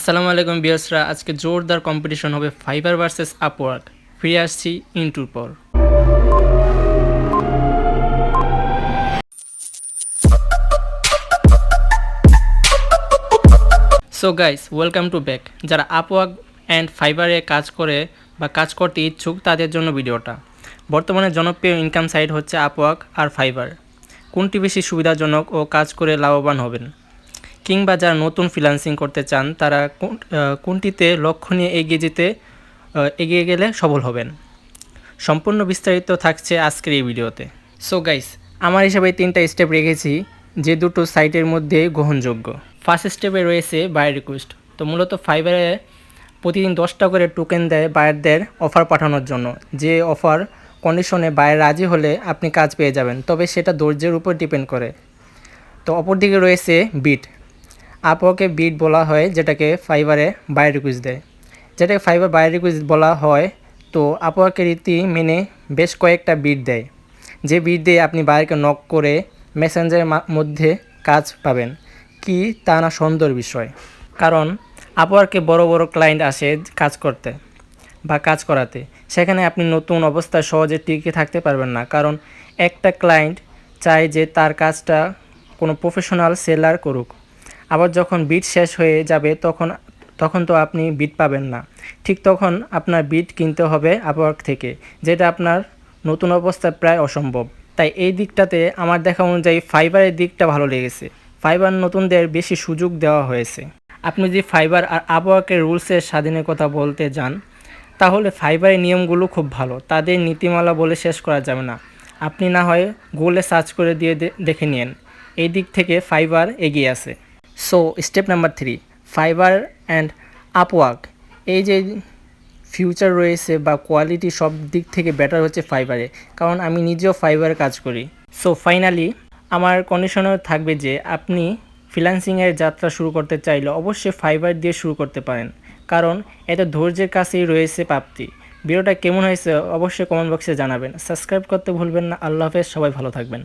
আসসালামু আলাইকুম ভিউয়ার্সরা, আজকে জোরদার কম্পিটিশন হবে ফাইবার ভার্সেস আপওয়ার্ক। ফিরে আসছি ইন্টুর পর। So guys, welcome to back. যারা আপওয়ার্ক অ্যান্ড ফাইবারে কাজ করে বা কাজ করতে ইচ্ছুক তাদের জন্য ভিডিওটা। বর্তমানে জনপ্রিয় ইনকাম সাইট হচ্ছে আপওয়ার্ক আর ফাইবার। কোনটি বেশি সুবিধাজনক ও কাজ করে লাভবান হবেন, কিংবা যারা নতুন ফ্রিল্যান্সিং করতে চান তারা কোনটিতে লক্ষ্য নিয়ে এগিয়ে গেলে সফল হবেন, সম্পূর্ণ বিস্তারিত থাকছে আজকের এই ভিডিওতে। সো গাইস, আমার হিসাবে 3টা স্টেপ রেখেছি যে দুটো সাইটের মধ্যে গ্রহণযোগ্য। ফার্স্ট স্টেপে রয়েছে বায়ার রিকোয়েস্ট। তো মূলত ফাইবারে প্রতিদিন 10টা করে টোকেন দেয় বায়ারদের অফার পাঠানোর জন্য। যে অফার কন্ডিশনে বায়ার রাজি হলে আপনি কাজ পেয়ে যাবেন, তবে সেটা ধৈর্যের উপর ডিপেন্ড করে। তো অপরদিকে রয়েছে বিট। আপওয়ার্কে বিট বলা হয় যেটাকে ফাইবারে বায়ার রিকোয়েস্ট দেয়, যেটাকে ফাইবার বায়ার রিকোয়েস্ট বলা হয়। তো আপওয়ার্কের রীতি মেনে বেশ কয়েকটা বিট দেয়, যে বিট দিয়ে আপনি বায়ারকে নক করে মেসেঞ্জারের মধ্যে কাজ পাবেন। কি তা না সুন্দর বিষয়, কারণ আপওয়ার্কে বড় বড় ক্লায়েন্ট আসে কাজ করতে বা কাজ করাতে। সেখানে আপনি নতুন অবস্থায় সহজে টিকে থাকতে পারবেন না, কারণ একটা ক্লায়েন্ট চায় যে তার কাজটা কোনো প্রফেশনাল সেলার করুক। আবার যখন বিট শেষ হয়ে যাবে তখন তো আপনি বিট পাবেন না। ঠিক তখন আপনার বিট কিনতে হবে আপওয়ার্ক থেকে, যেটা আপনার নতুন অবস্থায় প্রায় অসম্ভব। তাই এই দিকটাতে আমার দেখা অনুযায়ী ফাইবারের দিকটা ভালো লেগেছে। ফাইবার নতুনদের বেশি সুযোগ দেওয়া হয়েছে। আপনি যদি ফাইবার আর আপওয়ার্কের রুলসের স্বাধীনের কথা বলতে যান, তাহলে ফাইবারের নিয়মগুলো খুব ভালো। তাদের নীতিমালা বলে শেষ করা যাবে না। আপনি না হয় গুগলে সার্চ করে দিয়ে দেখে নিন। এই দিক থেকে ফাইবার এগিয়ে আছে। So step number 3, fibre and Upwork. এই যে ফিউচার রয়েছে বা কোয়ালিটি সব দিক থেকে বেটার হচ্ছে ফাইবারে, কারণ আমি নিজেও ফাইবারে কাজ করি। সো ফাইনালি আমার কন্ডিশনও থাকবে যে আপনি ফ্রিল্যান্সিংয়ের যাত্রা শুরু করতে চাইলে অবশ্যই ফাইবার দিয়ে শুরু করতে পারেন, কারণ এতে ধৈর্যের কাছেই রয়েছে প্রাপ্তি। ভিডিওটা কেমন হয়েছে অবশ্যই কমেন্ট বক্সে জানাবেন। সাবস্ক্রাইব করতে ভুলবেন না। আল্লাহ হাফেজ, সবাই ভালো থাকবেন।